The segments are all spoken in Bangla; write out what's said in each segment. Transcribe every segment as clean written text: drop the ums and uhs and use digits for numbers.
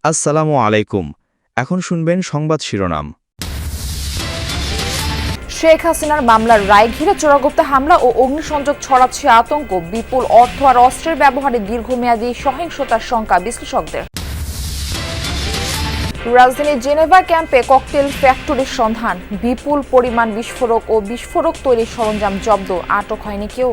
আসসালামু আলাইকুম। এখন শুনবেন সংবাদ শিরোনাম। শেখ হাসিনার মামলার রায় ঘিরে চোরাগুপ্তা হামলা ও অগ্নিসংযোগ ছড়াচ্ছে আতঙ্ক, বিপুল অর্থ আর অস্ত্রের ব্যবহারে দীর্ঘমেয়াদী সহিংসতার শঙ্কা বিশ্লেষকদের। রাজধানীর জেনেভা ক্যাম্পে ককটেল ফ্যাক্টরির সন্ধান, বিপুল পরিমাণ বিস্ফোরক ও বিস্ফোরক তৈরির সরঞ্জাম জব্দ, আটক হয়নি কেউ।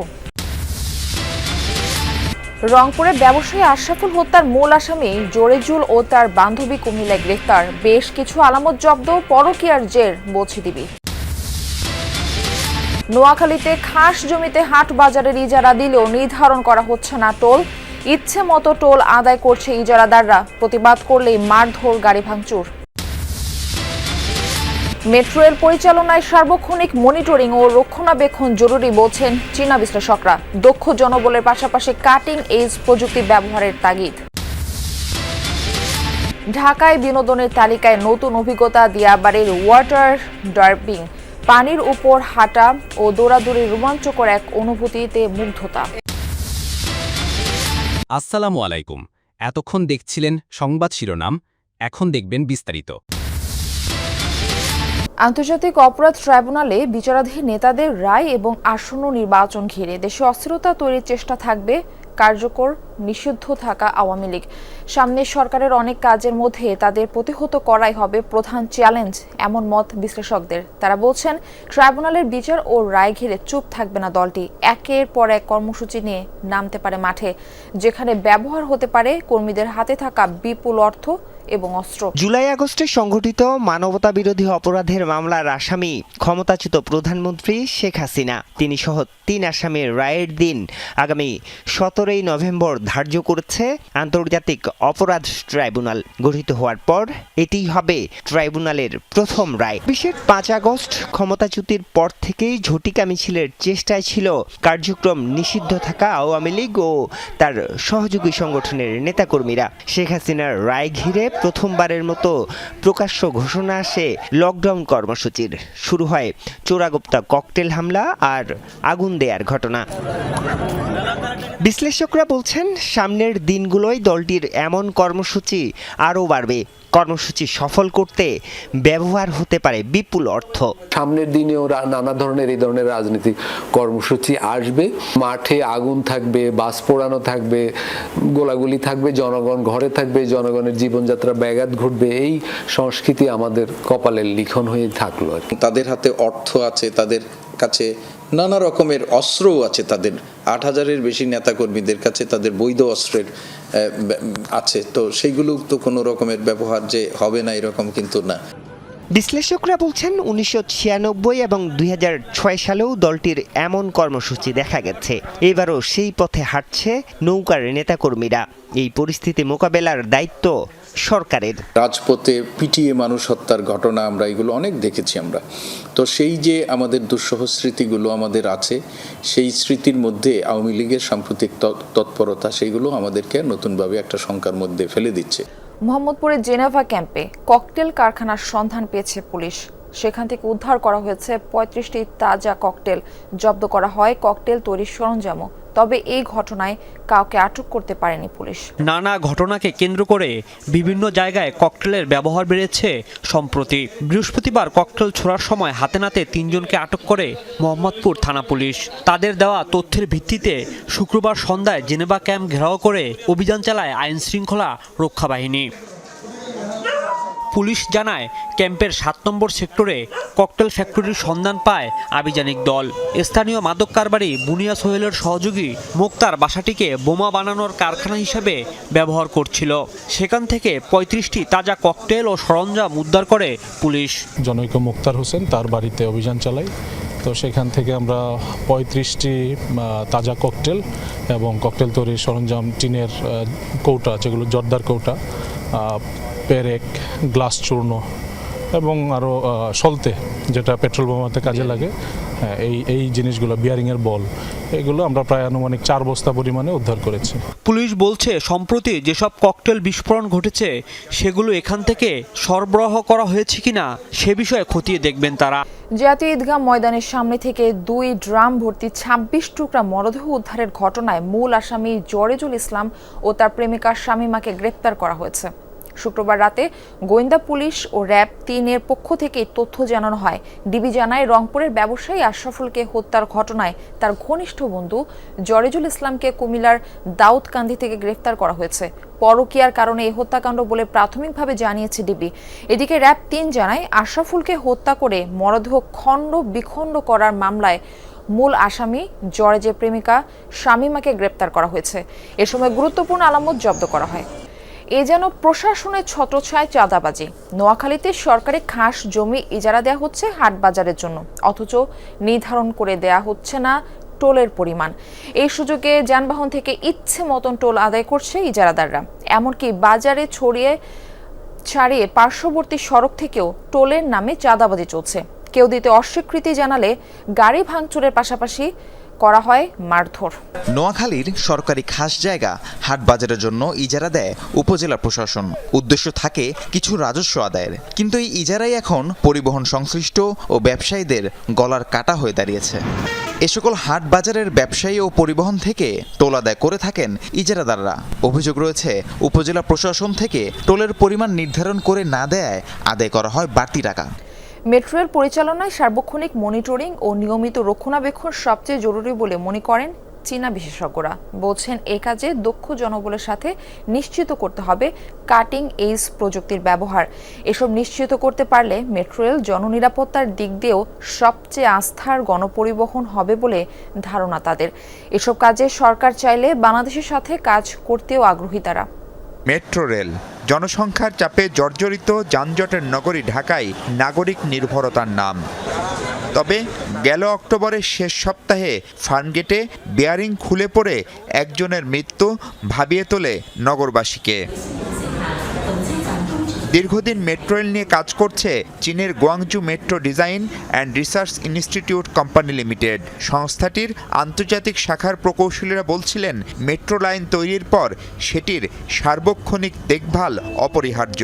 রংপুরে ব্যবসায়ী আশরাফুল হত্যার মূল আসামি জোরেজুল ও তার বান্ধবী কুমিল্লায় গ্রেফতার, বেশ কিছু আলামত জব্দ, পরকীয়ার জের বলছে ডিবি। নোয়াখালীতে খাস জমিতে হাট বাজারের ইজারা দিলেও নির্ধারণ করা হচ্ছে না টোল, ইচ্ছে মতো টোল আদায় করছে ইজারাদাররা, প্রতিবাদ করলেই মারধর, গাড়ি ভাঙচুর। মেট্রো রেল পরিচালনায় সার্বক্ষণিক মনিটরিং ও রক্ষণাবেক্ষণ জরুরি বলছেন চীনা বিশ্লেষকরা, দক্ষ জনবলের পাশাপাশি কাটিং এজ প্রযুক্তি ব্যবহারের তাগিদ। ঢাকায় বিনোদনের তালিকায় নতুন অভিজ্ঞতা দিয়াবাড়ির ওয়াটার ডার্বিং, পানির উপর হাঁটা ও দৌড়াদৌড়ির রোমাঞ্চকর এক অনুভূতিতে মুগ্ধতা। আসসালামু আলাইকুম। এতক্ষণ দেখছিলেন সংবাদ শিরোনাম, এখন দেখবেন বিস্তারিত। আন্তর্জাতিক অপরাধ ট্রাইব্যুনালে বিচারাধীন নেতাদের রায় এবং আসন্ন নির্বাচন ঘিরে দেশে অস্থিরতা তৈরির চেষ্টা থাকবে কার্যকর নিষিদ্ধ থাকা আওয়ামী লীগ। সামনে সরকারের অনেক কাজের মধ্যে তাদের প্রতিহত করাই হবে প্রধান চ্যালেঞ্জ, এমন মত বিশ্লেষকদের। তারা বলছেন, ট্রাইব্যুনালের বিচার ও রায় ঘিরে চুপ থাকবে না দলটি, একের পর এক কর্মসূচি নিয়ে নামতে পারে মাঠে, যেখানে ব্যবহার হতে পারে কর্মীদের হাতে থাকা বিপুল অর্থ এবং অস্ত্র। জুলাই আগস্টে সংঘটিত মানবতাবিরোধী অপরাধের মামলার আসামি ক্ষমতাচ্যুত প্রধানমন্ত্রী শেখ হাসিনা, তিনি সহ 3 আসামির রায়ের দিন আগামী 17 নভেম্বর ধার্য করেছে আন্তর্জাতিক অপরাধ ট্রাইব্যুনাল। গঠিত হওয়ার পর এটিই হবে ট্রাইব্যুনালের প্রথম রায়। 5 আগস্ট ক্ষমতাচ্যুতির পর থেকেই ঝটিকা মিছিলের চেষ্টায় ছিল কার্যক্রম নিষিদ্ধ থাকা আওয়ামী লীগ ও তার সহযোগী সংগঠনের নেতাকর্মীরা। শেখ হাসিনার রায় ঘিরে প্রথমবারের মতো প্রকাশ্য ঘোষণা আসে লকডাউন কর্মসূচির। শুরু হয় চোরাগুপ্তা ককটেল হামলা আর আগুন দেয়ার ঘটনা। বিশ্লেষকরা বলছেন, সামনের দিনগুলোয় দলটির এমন কর্মসূচি আরও বাড়বে। কর্মসূচি সফল করতে ব্যবহার হতে পারে বিপুল অর্থ। সামনের দিনে ওরা নানা ধরনের এই ধরনের রাজনৈতিক কর্মসূচি আসবে, মাঠে আগুন থাকবে, বাস পোড়ানো থাকবে, গোলাগুলি থাকবে, জনগণ ঘরে থাকবে, জনগণের জীবনযাত্রা ব্যাঘাত ঘটবে। এই সংস্কৃতি আমাদের কপালের লিখন হয়ে থাকলো। তাদের হাতে অর্থ আছে, তাদের কাছে নানা রকমের অস্ত্রও আছে, তাদের 8,000-এর বেশি নেতাকর্মীদের কাছে তাদের বৈধ অস্ত্রের আছে, তো সেইগুলো তো কোনো রকমের ব্যবহার যে হবে না এরকম কিন্তু না। বিশ্লেষকরা বলছেন, 1996 এবং 2006 সালেও দলটির এমন কর্মসূচি দেখা গেছে। এবারও সেই পথে হাঁটছে নৌকার নেতাকর্মীরা। এই পরিস্থিতি মোকাবেলার দায়িত্ব সরকারের। রাজপথে পিটিয়ে মানুষ হত্যার ঘটনা আমরা এগুলো অনেক দেখেছি আমরা। তো সেই যে আমাদের দুঃসহ স্মৃতিগুলো আমাদের আছে, সেই স্মৃতির মধ্যে আওয়ামী লীগের সাম্প্রতিক তৎপরতা সেইগুলো আমাদেরকে নতুনভাবে একটা শঙ্কার মধ্যে ফেলে দিচ্ছে। মোহাম্মদপুরের জেনেভা ক্যাম্পে ককটেল কারখানার সন্ধান পেয়েছে পুলিশ। সেখান থেকে উদ্ধার করা হয়েছে 35টি তাজা ককটেল, জব্দ করা হয় ককটেল তৈরির সরঞ্জামও। তবে এই ঘটনায় কাউকে আটক করতে পারেনি পুলিশ। নানা ঘটনাকে কেন্দ্র করে বিভিন্ন জায়গায় ককটেলের ব্যবহার বেড়েছে সম্প্রতি। বৃহস্পতিবার ককটেল ছোড়ার সময় হাতে নাতে 3 জনকে আটক করে মোহাম্মদপুর থানা পুলিশ। তাদের দেওয়া তথ্যের ভিত্তিতে শুক্রবার সন্ধ্যায় জেনেভা ক্যাম্প ঘেরাও করে অভিযান চালায় আইন শৃঙ্খলা রক্ষা বাহিনী। পুলিশ জানায়, ক্যাম্পের 7 নম্বর সেক্টরে ককটেল ফ্যাক্টরির সন্ধান পায় আভিযানিক দল। স্থানীয় মাদক কারবারি বুনিয়া সোহেলের সহযোগী মোক্তার বাসাটিকে বোমা বানানোর কারখানা হিসেবে ব্যবহার করছিল। সেখান থেকে 35টি তাজা ককটেল ও সরঞ্জাম উদ্ধার করে পুলিশ। জনৈক মোক্তার হোসেন তার বাড়িতে অভিযান চালাই। তো সেখান থেকে আমরা 35টি তাজা ককটেল এবং ককটেল তৈরির সরঞ্জাম, টিনের কৌটা, যেগুলো জর্দার কৌটা, পেরেক, গ্লাস চূর্ণ এবং আরও সলতে, যেটা পেট্রোল বোমাতে কাজে লাগে, এই জিনিসগুলো, বিয়ারিংয়ের বল, এগুলো আমরা প্রায় আনুমানিক 4 বস্তা পরিমাণে উদ্ধার করেছি। পুলিশ বলছে, সম্প্রতি যেসব ককটেল বিস্ফোরণ ঘটেছে সেগুলো এখান থেকে সরবরাহ করা হয়েছে কিনা সে বিষয়ে খতিয়ে দেখবেন তারা। জাতীয় ঈদগাহ ময়দানের সামনে থেকে 2 ড্রাম ভর্তি 26 টুকরা মরদেহ উদ্ধারের ঘটনায় মূল আসামি জরেজুল ইসলাম ও তার প্রেমিকা শামীমাকে গ্রেপ্তার করা হয়েছে। শুক্রবার রাতে গোয়েন্দা পুলিশ ও র্যাব 3-এর পক্ষ থেকে তথ্য জানানো হয়। ডিবি জানায়, রংপুরের ব্যবসায়ী আশরাফুলকে হত্যার ঘটনায় তার ঘনিষ্ঠ বন্ধু জরেজুল ইসলামকে কুমিল্লার দাউদকান্দি থেকে গ্রেফতার করা হয়েছে। পরকীয়ার কারণে এই হত্যাকাণ্ড বলে প্রাথমিকভাবে জানিয়েছে ডিবি। এদিকে র্যাব 3 জানায়, আশরাফুলকে হত্যা করে মরদেহ খণ্ড বিখণ্ড করার মামলায় মূল আসামি জরেজের প্রেমিকা শামীমাকে গ্রেপ্তার করা হয়েছে। এ সময় গুরুত্বপূর্ণ আলামত জব্দ করা হয়। এ যেন প্রশাসনের ছত্রছায়ায় চাঁদাবাজি। নোয়াখালীতে সরকারি খাস জমি ইজারা দেওয়া হচ্ছে হাট বাজারের জন্য, অথচ নির্ধারণ করে দেয়া হচ্ছে না টোলের পরিমাণ। এই সুযোগে যানবাহন থেকে ইচ্ছে মতন টোল আদায় করছে ইজারাদাররা। এমনকি বাজারে ছাড়িয়ে পার্শ্ববর্তী সড়ক থেকেও টোলের নামে চাঁদাবাজি চলছে। কেউ দিতে অস্বীকৃতি জানালে গাড়ি ভাঙচুরের পাশাপাশি করা হয় মারধর। নোয়াখালীর সরকারি খাস জায়গা হাট বাজারের জন্য ইজারা দেয় উপজেলা প্রশাসন। উদ্দেশ্য থাকে কিছু রাজস্ব আদায়ের, কিন্তু এই ইজারাই এখন পরিবহন সংশ্লিষ্ট ও ব্যবসায়ীদের গলার কাটা হয়ে দাঁড়িয়েছে। এ সকল হাট বাজারের ব্যবসায়ী ও পরিবহন থেকে টোল আদায় করে থাকেন ইজারাদাররা। অভিযোগ রয়েছে, উপজেলা প্রশাসন থেকে টোলের পরিমাণ নির্ধারণ করে না দেয়ায় আদায় করা হয় বাড়তি টাকা। মেট্রো রেল পরিচালনায় সার্বক্ষণিক মনিটরিং ও নিয়মিত রক্ষণাবেক্ষণ সবচেয়ে জরুরি বলে মনে করেন চীনা বিশেষজ্ঞরা। বলছেন, এই কাজে দক্ষ জনবলের সাথে নিশ্চিত করতে হবে কাটিং এজ প্রযুক্তির ব্যবহার। এসব নিশ্চিত করতে পারলে মেট্রো রেল জননিরাপত্তার দিক দিয়েও সবচেয়ে আস্থার গণপরিবহন হবে বলে ধারণা তাদের। এসব কাজে সরকার চাইলে বাংলাদেশের সাথে কাজ করতেও আগ্রহী তারা। মেট্রো রেল জনসংখ্যার চাপে জর্জরিত যানজটের নগরী ঢাকায় নাগরিক নির্ভরতার নাম। তবে গেল অক্টোবরের শেষ সপ্তাহে ফার্মগেটে বেয়ারিং খুলে পড়ে একজনের মৃত্যু ভাবিয়ে তোলে নগরবাসীকে। দীর্ঘদিন মেট্রো রেল নিয়ে কাজ করছে চীনের Guangzhou metro design and research institute company limited. সংস্থাটির আন্তর্জাতিক শাখার প্রকৌশলীরা বলছিলেন, মেট্রো লাইন তৈরির পর সেটির সার্বক্ষণিক দেখভাল অপরিহার্য।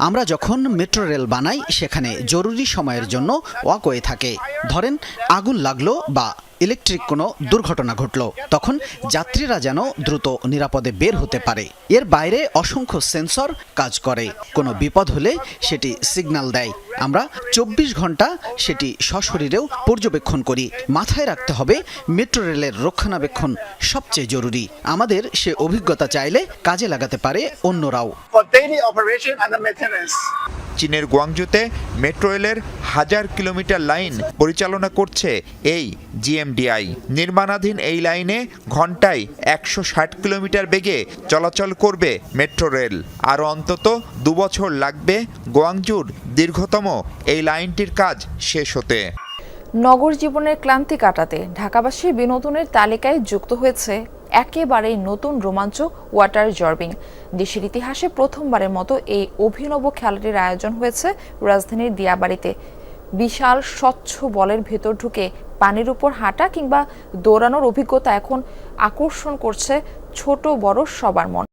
আমরা যখন মেট্রো রেল বানাই, সেখানে জরুরি সময়ের জন্য ওয়াকওয়ে থাকে। ধরেন আগুন লাগলো বা ইলেকট্রিক কোনো দুর্ঘটনা ঘটল, তখন যাত্রীরা যেন দ্রুত নিরাপদে বের হতে পারে। এর বাইরে অসংখ্য সেন্সর কাজ করে, কোনো বিপদ হলে সেটি সিগন্যাল দেয়। আমরা 24 ঘন্টা সেটি সশরীরেও পর্যবেক্ষণ করি। মাথায় রাখতে হবে, মেট্রো রেলের রক্ষণাবেক্ষণ সবচেয়ে জরুরি। আমাদের সে অভিজ্ঞতা চাইলে কাজে লাগাতে পারে অন্যরাও। চীনের গুয়াংজুতে মেট্রো রেলের 1000 কিলোমিটার লাইন পরিচালনা করছে এই জিএমডিআই। নির্মাণাধীন এই লাইনে ঘন্টায় 160 কিলোমিটার বেগে চলাচল করবে মেট্রো রেল। আরও অন্তত 2 বছর লাগবে গুয়াংজুর দীর্ঘতম এই লাইনটির কাজ শেষ হতে। নগর জীবনের ক্লান্তি কাটাতে ঢাকাবাসীর বিনোদনের তালিকায় যুক্ত হয়েছে একেবারেই নতুন রোমাঞ্চ ওয়াটার জর্বিং। দেশের ইতিহাসে প্রথমবারের মতো এই অভিনব খেলাটির আয়োজন হয়েছে রাজধানীর দিয়াবাড়িতে। বিশাল স্বচ্ছ বলের ভেতর ঢুকে পানির উপর হাঁটা কিংবা দৌড়ানোর অভিজ্ঞতা এখন আকর্ষণ করছে ছোট বড় সবার মন।